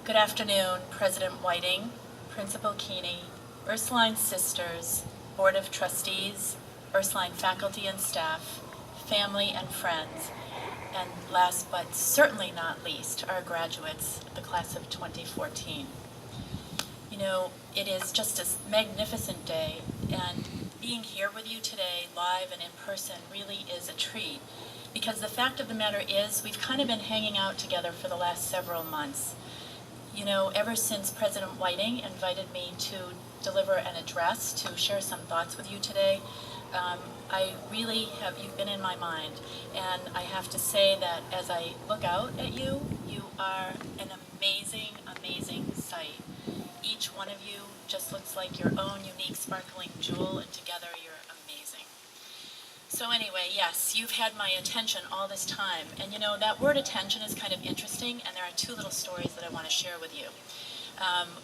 Good afternoon, President Whiting, Principal Keeney, Ursuline Sisters, Board of Trustees, Ursuline faculty and staff, family and friends, and last but certainly not least, our graduates, the class of 2014. You know, it is just a magnificent day, and being here with you today, live and in person, really is a treat. Because the fact of the matter is, we've kind of been hanging out together for the last several months. You know, ever since President Whiting invited me to deliver an address to share some thoughts with you today, I really have, you've been in my mind. And I have to say that as I look out at you, you are an amazing, amazing sight. Each one of you just looks like your own unique sparkling jewel, and together you're amazing. So anyway, yes, you've had my attention all this time. And you know, that word attention is kind of interesting, and there are two little stories that I want to share with you.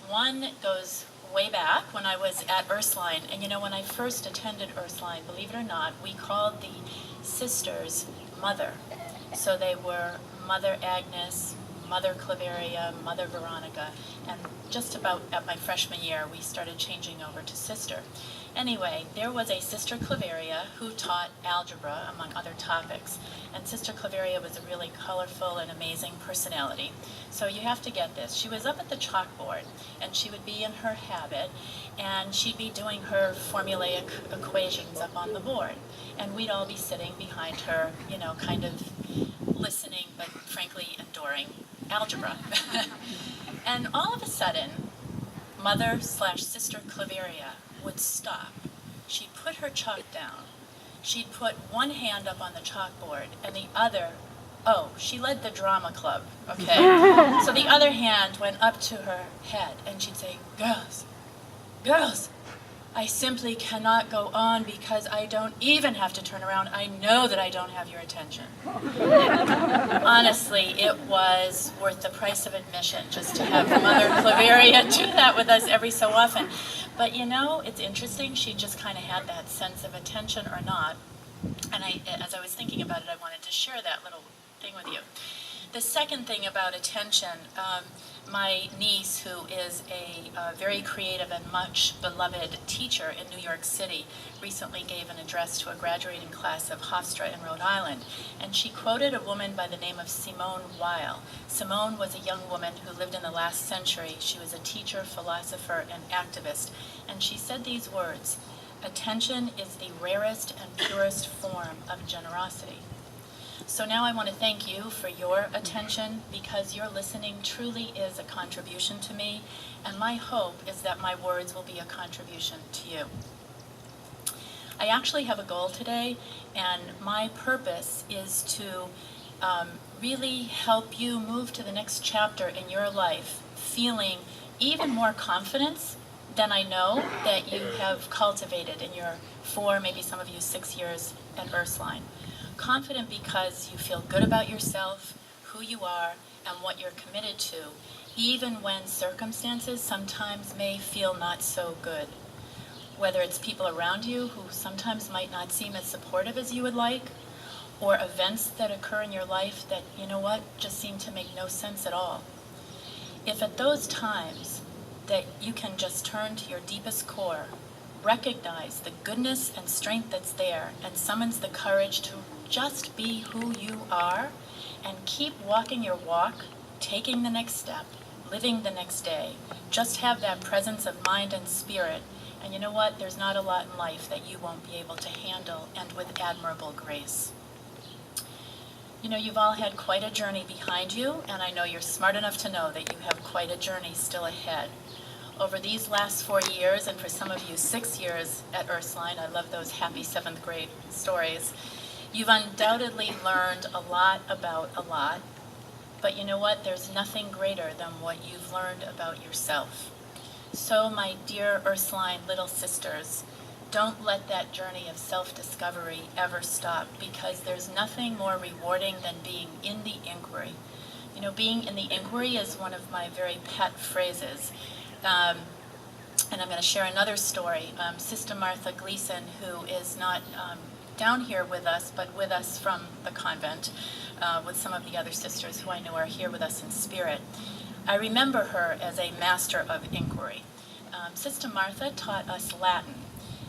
One goes way back when I was at Ursuline, and you know, when I first attended Ursuline, believe it or not, we called the sisters Mother. So they were Mother Agnes, Mother Claveria, Mother Veronica, and just about at my freshman year, we started changing over to Sister. Anyway, there was a Sister Claveria who taught algebra, among other topics, and Sister Claveria was a really colorful and amazing personality. So you have to get this. She was up at the chalkboard, and she would be in her habit, and she'd be doing her formulaic equations up on the board, and we'd all be sitting behind her, you know, kind of listening, but frankly adoring algebra. And all of a sudden, Mother/Sister Claveria would stop. She'd put her chalk down. She'd put one hand up on the chalkboard and the other, oh, she led the drama club, okay? So the other hand went up to her head and she'd say, girls, girls, I simply cannot go on because I don't even have to turn around. I know that I don't have your attention. Honestly, it was worth the price of admission just to have Mother Claveria do that with us every so often. But you know, it's interesting, she just kind of had that sense of attention or not. And as I was thinking about it, I wanted to share that little thing with you. The second thing about attention, my niece, who is a very creative and much beloved teacher in New York City, recently gave an address to a graduating class of Hofstra in Rhode Island, and she quoted a woman by the name of Simone Weil. Simone was a young woman who lived in the last century. She was a teacher, philosopher, and activist, and she said these words, "Attention is the rarest and purest form of generosity." So now I want to thank you for your attention, because your listening truly is a contribution to me, and my hope is that my words will be a contribution to you. I actually have a goal today, and my purpose is to really help you move to the next chapter in your life, feeling even more confidence than I know that you have cultivated in your 4, maybe some of you 6 years at Ursuline. Confident because you feel good about yourself, who you are, and what you're committed to, even when circumstances sometimes may feel not so good. Whether it's people around you who sometimes might not seem as supportive as you would like, or events that occur in your life that, you know what, just seem to make no sense at all. If at those times that you can just turn to your deepest core, recognize the goodness and strength that's there, and summons the courage to just be who you are, and keep walking your walk, taking the next step, living the next day. Just have that presence of mind and spirit, and you know what? There's not a lot in life that you won't be able to handle, and with admirable grace. You know, you've all had quite a journey behind you, and I know you're smart enough to know that you have quite a journey still ahead. Over these last 4 years, and for some of you 6 years at Ursuline, I love those happy 7th grade stories, you've undoubtedly learned a lot about a lot, but you know what? There's nothing greater than what you've learned about yourself. So my dear Ursuline little sisters, don't let that journey of self-discovery ever stop, because there's nothing more rewarding than being in the inquiry. You know, being in the inquiry is one of my very pet phrases. And I'm going to share another story. Sister Martha Gleason, who is not down here with us, but with us from the convent, with some of the other sisters who I know are here with us in spirit. I remember her as a master of inquiry. Sister Martha taught us Latin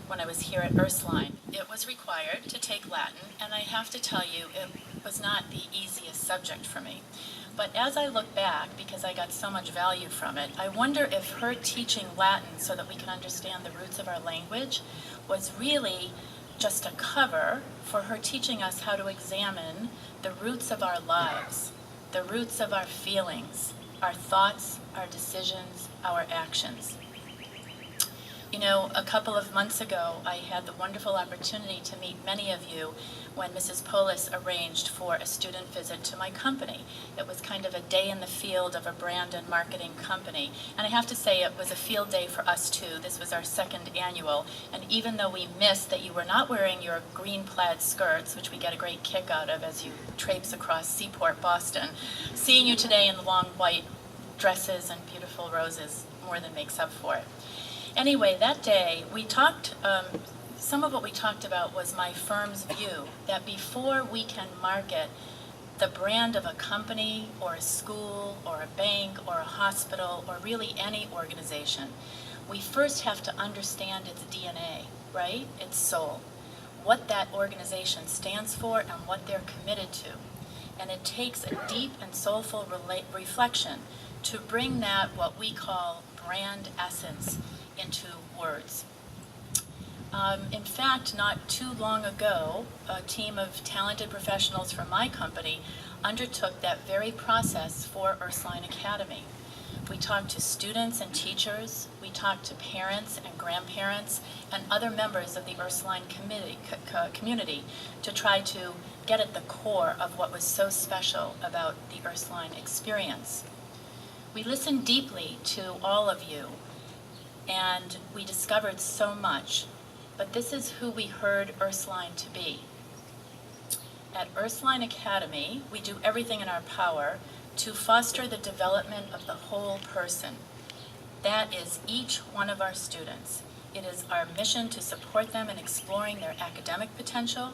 when I was here at Ursuline. It was required to take Latin, and I have to tell you, it was not the easiest subject for me. But as I look back, because I got so much value from it, I wonder if her teaching Latin so that we can understand the roots of our language was really just a cover for her teaching us how to examine the roots of our lives, the roots of our feelings, our thoughts, our decisions, our actions. You know, a couple of months ago, I had the wonderful opportunity to meet many of you when Mrs. Polis arranged for a student visit to my company. It was kind of a day in the field of a brand and marketing company. And I have to say, it was a field day for us too. This was our second annual. And even though we missed that you were not wearing your green plaid skirts, which we get a great kick out of as you traipse across Seaport, Boston, seeing you today in the long white dresses and beautiful roses more than makes up for it. Anyway, that day, we talked, some of what we talked about was my firm's view that before we can market the brand of a company or a school or a bank or a hospital or really any organization, we first have to understand its DNA, right? Its soul, what that organization stands for and what they're committed to. And it takes a deep and soulful reflection to bring that, what we call brand essence, into words. In fact, not too long ago, a team of talented professionals from my company undertook that very process for Ursuline Academy. We talked to students and teachers, we talked to parents and grandparents, and other members of the Ursuline community to try to get at the core of what was so special about the Ursuline experience. We listened deeply to all of you, and we discovered so much, but this is who we heard Ursuline to be. At Ursuline Academy, we do everything in our power to foster the development of the whole person. That is each one of our students. It is our mission to support them in exploring their academic potential,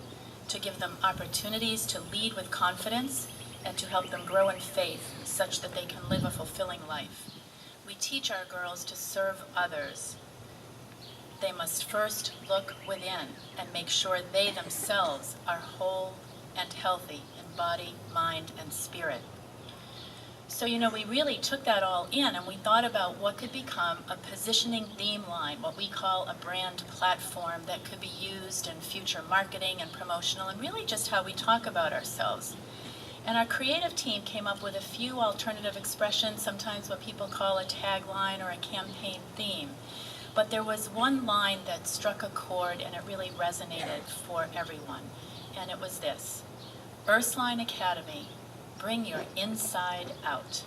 to give them opportunities to lead with confidence, and to help them grow in faith such that they can live a fulfilling life. We teach our girls to serve others. They must first look within and make sure they themselves are whole and healthy in body, mind, and spirit. So, you know, we really took that all in and we thought about what could become a positioning theme line, what we call a brand platform that could be used in future marketing and promotional, and really just how we talk about ourselves. And our creative team came up with a few alternative expressions, sometimes what people call a tagline or a campaign theme. But there was one line that struck a chord and it really resonated for everyone. And it was this: Ursuline Academy, bring your inside out.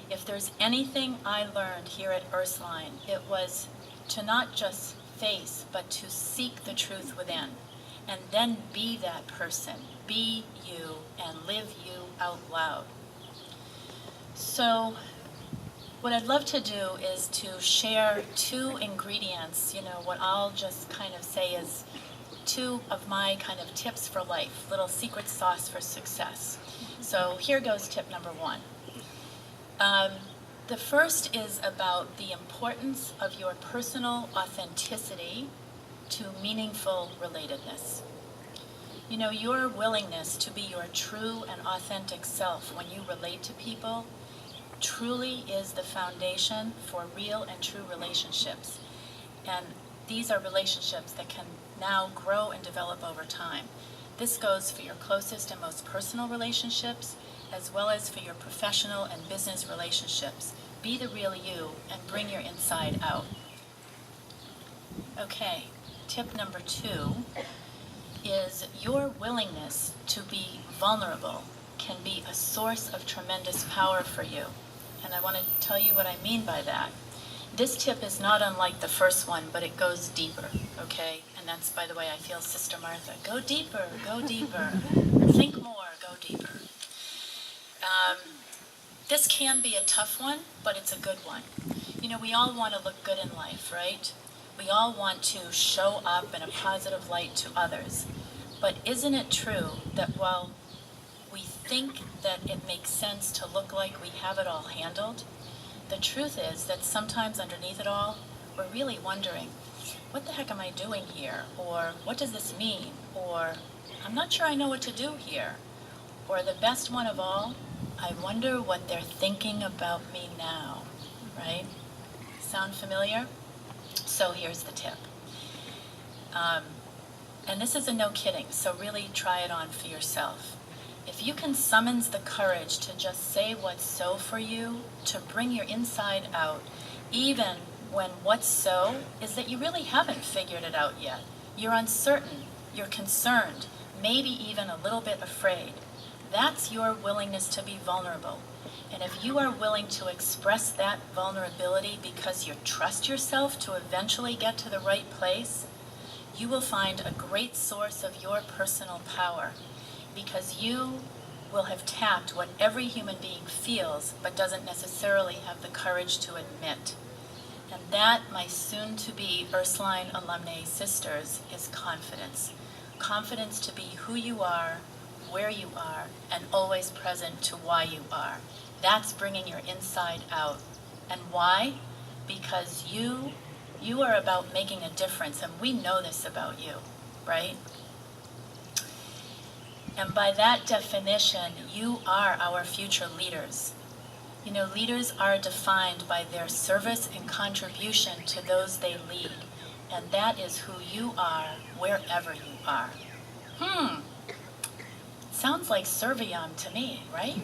If there's anything I learned here at Ursuline, it was to not just face, but to seek the truth within. And then be that person, be you, and live you out loud. So what I'd love to do is to share two ingredients, you know, what I'll just kind of say is two of my kind of tips for life, little secret sauce for success. So here goes tip number one. The first is about the importance of your personal authenticity to meaningful relatedness. You know, your willingness to be your true and authentic self when you relate to people truly is the foundation for real and true relationships. And these are relationships that can now grow and develop over time. This goes for your closest and most personal relationships, as well as for your professional and business relationships. Be the real you and bring your inside out. Okay. Tip number two is your willingness to be vulnerable can be a source of tremendous power for you. And I want to tell you what I mean by that. This tip is not unlike the first one, but it goes deeper, okay? And that's, by the way, I feel Sister Martha. Go deeper, think more, go deeper. This can be a tough one, but it's a good one. You know, we all want to look good in life, right? We all want to show up in a positive light to others. But isn't it true that while we think that it makes sense to look like we have it all handled, the truth is that sometimes underneath it all, we're really wondering, what the heck am I doing here? Or what does this mean? Or I'm not sure I know what to do here. Or the best one of all, I wonder what they're thinking about me now, right? Sound familiar? So here's the tip. And this is a no kidding, so really try it on for yourself. If you can summons the courage to just say what's so for you, to bring your inside out, even when what's so is that you really haven't figured it out yet. You're uncertain, you're concerned, maybe even a little bit afraid. That's your willingness to be vulnerable. And if you are willing to express that vulnerability because you trust yourself to eventually get to the right place, you will find a great source of your personal power, because you will have tapped what every human being feels but doesn't necessarily have the courage to admit. And that, my soon-to-be Ursuline alumnae sisters, is confidence. Confidence to be who you are, where you are, and always present to why you are. That's bringing your inside out. And why? Because you are about making a difference, and we know this about you, right? And by that definition, you are our future leaders. You know, leaders are defined by their service and contribution to those they lead. And that is who you are, wherever you are. Sounds like Serviam to me, right?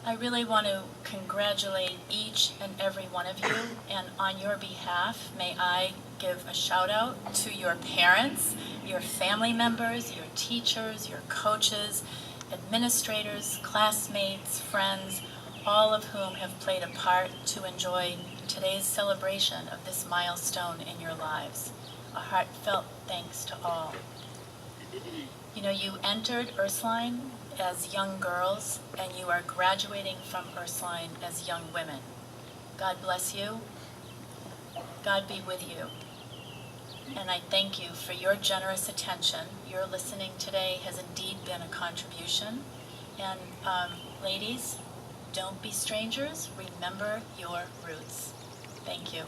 I really want to congratulate each and every one of you, and on your behalf, may I give a shout out to your parents, your family members, your teachers, your coaches, administrators, classmates, friends, all of whom have played a part to enjoy today's celebration of this milestone in your lives. A heartfelt thanks to all. You know, you entered Ursuline as young girls, and you are graduating from Ursuline as young women. God bless you. God be with you. And I thank you for your generous attention. Your listening today has indeed been a contribution. And ladies, don't be strangers. Remember your roots. Thank you.